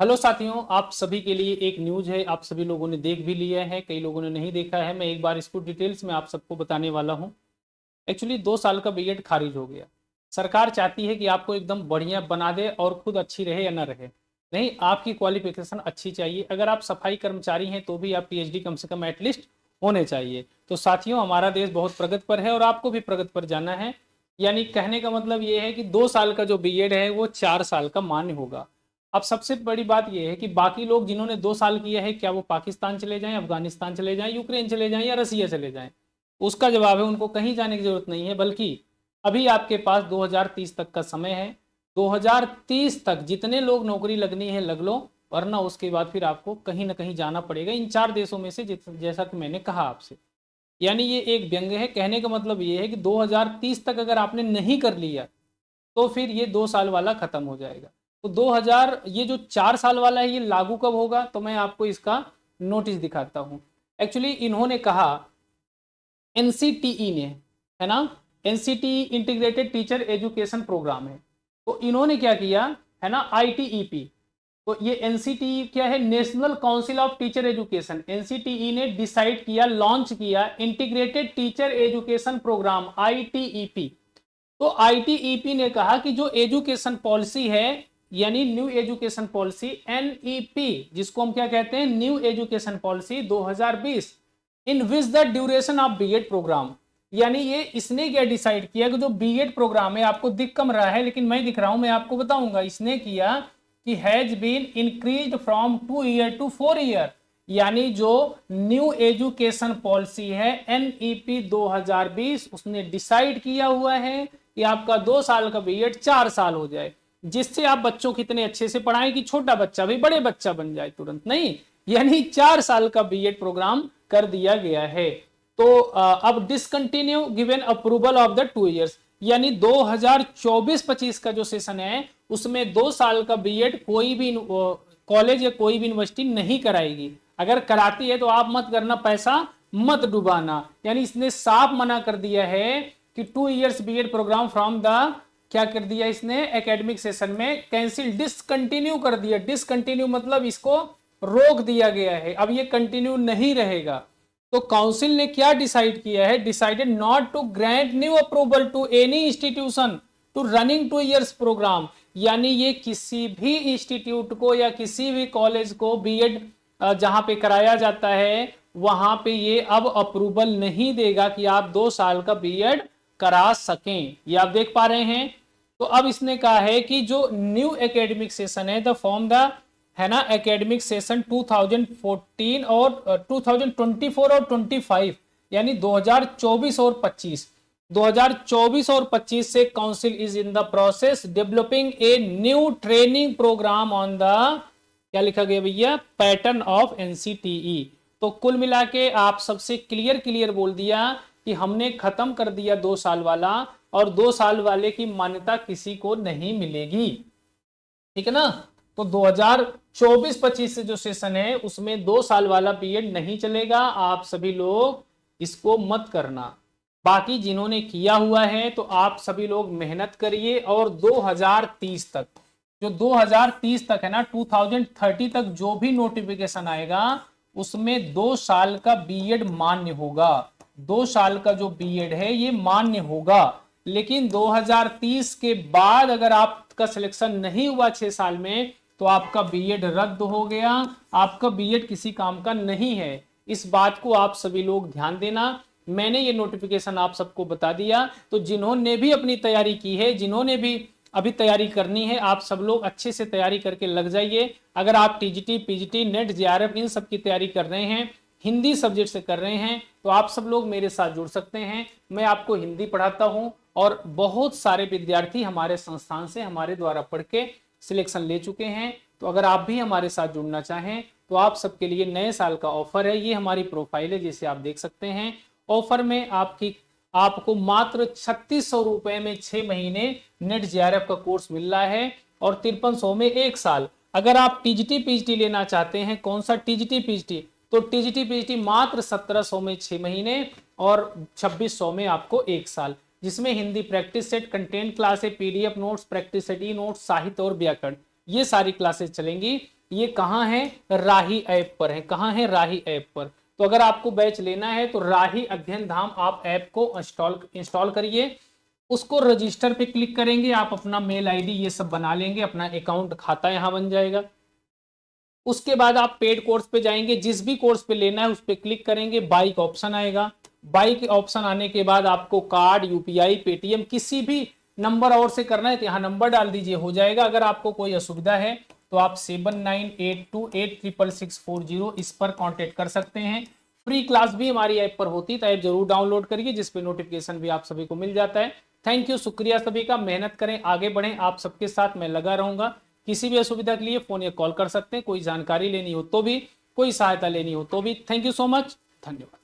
Hello साथियों, आप सभी के लिए एक न्यूज है। आप सभी लोगों ने देख भी लिया है, कई लोगों ने नहीं देखा है। मैं एक बार इसको डिटेल्स में आप सबको बताने वाला हूं। एक्चुअली 2 साल का बीएड खारिज हो गया। सरकार चाहती है कि आपको एकदम बढ़िया बना दे और खुद अच्छी रहे या ना रहे। नहीं, आपकी क्वालिफिकेशन अच्छी चाहिए। अगर आप सफाई कर्मचारी हैं तो भी आप पीएचडी कम से कम एटलीस्ट होने चाहिए। तो साथियों, हमारा देश बहुत प्रगति पर है और आपको भी प्रगति पर जाना है। यानी कहने का मतलब ये है कि 2 साल का जो बीएड है वो 4 साल का मान्य होगा। अब सबसे बड़ी बात यह है कि बाकी लोग जिन्होंने 2 साल किया है, क्या वो पाकिस्तान चले जाएं, अफगानिस्तान चले जाएं, यूक्रेन चले जाएं या रसिया चले जाएं? उसका जवाब है उनको कहीं जाने की जरूरत नहीं है, बल्कि अभी आपके पास 2030 तक का समय है। 2030 तक जितने लोग नौकरी लगनी है लग लो, वरना उसके बाद फिर आपको कहीं ना कहीं जाना पड़ेगा इन 4 देशों में से, जैसा कि मैंने कहा आपसे। यानी ये एक व्यंग है। कहने का मतलब ये है कि 2030 तक अगर आपने नहीं कर लिया तो फिर ये 2 साल वाला खत्म हो जाएगा। तो 2000 ये जो 4 साल वाला है ये लागू कब होगा, तो मैं आपको इसका नोटिस दिखाता हूं। एक्चुअली इन्होंने कहा, एनसीटीई ने, है ना, NCTE integrated teacher education programme है। तो इन्होंने क्या किया, है ना, आईटीईपी। तो ये एनसीटीई क्या है, national council of teacher education. NCTE ने डिसाइड किया, लॉन्च किया integrated teacher education programme, ITEP. तो आईटीईपी ने कहा कि जो एजुकेशन पॉलिसी है, यानी न्यू एजुकेशन पॉलिसी एनईपी, जिसको हम क्या कहते हैं, new education policy 2020, in which the duration of BEd programme. यानी ये इसने क्या डिसाइड किया कि जो बीएड प्रोग्राम है, आपको दिख कम रहा है लेकिन मैं दिख रहा हूं, मैं आपको बताऊंगा। इसने किया कि has been increased from 2 year two 4 year. यानी जो न्यू एजुकेशन पॉलिसी है एनईपी 2020, उसने डिसाइड किया हुआ है कि आपका 2 साल का बीएड 4 साल हो जाए, जिससे आप बच्चों को इतने अच्छे से पढ़ाएं कि छोटा बच्चा भी बड़े बच्चा बन जाए तुरंत। नहीं, यानी 4 साल का बीएड प्रोग्राम कर दिया गया है। तो अब discontinue given approval of the 2 years, यानी 2024-25 का जो सेशन है उसमें 2 साल का बीएड कोई भी कॉलेज या कोई भी यूनिवर्सिटी नहीं कराएगी। अगर कराती है तो आप मत करना, पैसा मत डुबाना। यानी इसने साफ मना कर दिया है कि 2 years BEd programme from the, क्या कर दिया इसने, एकेडमिक सेशन में कैंसिल, डिसकंटिन्यू कर दिया। डिसकंटिन्यू मतलब इसको रोक दिया गया है, अब ये कंटिन्यू नहीं रहेगा। तो काउंसिल ने क्या डिसाइड किया है, decided not to grant new approval to any institution to running 2 years programme. यानी ये किसी भी इंस्टीट्यूट को या किसी भी कॉलेज को बीएड जहां पे कराया जाता है वहां पे ये अब अप्रूवल नहीं देगा कि आप 2 साल का बीएड करा सकें। ये आप देख पा रहे हैं। तो अब इसने कहा है कि जो न्यू एकेडमिक सेशन है, द फॉर्म द, है ना, एकेडमिक सेशन 2014 और 2024 और 25, यानी 2024 और 25, 2024 और 25 से council is in the process developing a new training programme on the, क्या लिखा गया भैया, पैटर्न ऑफ एनसीटीई। तो कुल मिला के आप सबसे क्लियर क्लियर बोल दिया कि हमने खत्म कर दिया 2 साल वाला, और 2 साल वाले की मान्यता किसी को नहीं मिलेगी। ठीक है ना। तो 2024-25 से जो सेशन है उसमें 2 साल वाला पीरियड नहीं चलेगा। आप सभी लोग इसको मत करना। बाकी जिन्होंने किया हुआ है तो आप सभी लोग मेहनत करिए, और 2030 तक, जो 2030 तक है ना, 2030 तक जो भी नोटिफिकेशन आएगा उसमें 2 साल का बीएड मान्य होगा। 2 साल का जो बीएड है ये मान्य होगा। लेकिन 2030 के बाद अगर आपका सिलेक्शन नहीं हुआ 6 साल में तो आपका बीएड रद्द हो गया, आपका बीएड किसी काम का नहीं है। इस बात को आप सभी लोग ध्यान देना। मैंने ये नोटिफिकेशन आप सबको बता दिया। तो जिन्होंने भी अपनी तैयारी की है, जिन्होंने भी अभी तैयारी करनी है, आप सब लोग अच्छे से तैयारी करके लग जाइए। अगर आप टीजीटी, पीजीटी, नेट, जेआरएफ इन सब की तैयारी कर रहे हैं, हिंदी सब्जेक्ट से कर रहे हैं, तो आप सब लोग मेरे साथ जुड़ सकते हैं। मैं आपको हिंदी पढ़ाता हूं और बहुत सारे विद्यार्थी हमारे संस्थान से हमारे द्वारा पढ़ के सिलेक्शन ले चुके हैं। तो अगर आप भी हमारे साथ जुड़ना चाहें तो आप सबके लिए नए साल का ऑफर है। ये हमारी प्रोफाइल है, जिसे आप देख सकते हैं। ऑफर में आपको मात्र 3600 रुपए में 6 महीने नेट जेआरएफ का कोर्स मिल रहा है, और 5300 में 1 साल। अगर आप टीजीटी पीजीटी लेना चाहते हैं, कौन सा टीजीटी पीजीटी, तो टीजीटी पीजीटी मात्र 1700 में 6 महीने और 2600 में आपको 1 साल, जिसमें Hindi practice set, content class है, PDF notes, practice set, e notes, साहित्य और व्याकरण, ये सारी क्लासेस चलेंगी। ये कहाँ है, राही ऐप पर है। कहाँ है, राही ऐप पर। तो अगर आपको बैच लेना है तो राही अध्ययन धाम आप ऐप को इंस्टॉल करिए, उसको रजिस्टर पे क्लिक करेंगे, आप अपना मेल आईडी ये सब बना लेंगे, अपना अकाउंट खाता यहाँ बन जाएगा। उसके बाद आप पेड कोर्स पे जाएंगे, जिस भी कोर्स पे लेना है उस पर क्लिक करेंगे, बाइक ऑप्शन आएगा। बाइक ऑप्शन आने के बाद आपको कार्ड, यूपीआई, पेटीएम किसी भी नंबर और से करना है तो यहाँ नंबर डाल दीजिए, हो जाएगा। अगर आपको कोई असुविधा है तो आप 7982866640 इस पर कांटेक्ट कर सकते हैं। फ्री क्लास भी हमारी ऐप पर होती है, तो ऐप जरूर डाउनलोड करिए, जिसपे नोटिफिकेशन भी आप सभी को मिल जाता है। थैंक यू, शुक्रिया सभी का। मेहनत करें, आगे बढ़ें, आप सबके साथ मैं लगा रहूंगा। किसी भी असुविधा के लिए फोन या कॉल कर सकते हैं, कोई जानकारी लेनी हो तो भी, कोई सहायता लेनी हो तो भी। थैंक यू सो मच, धन्यवाद।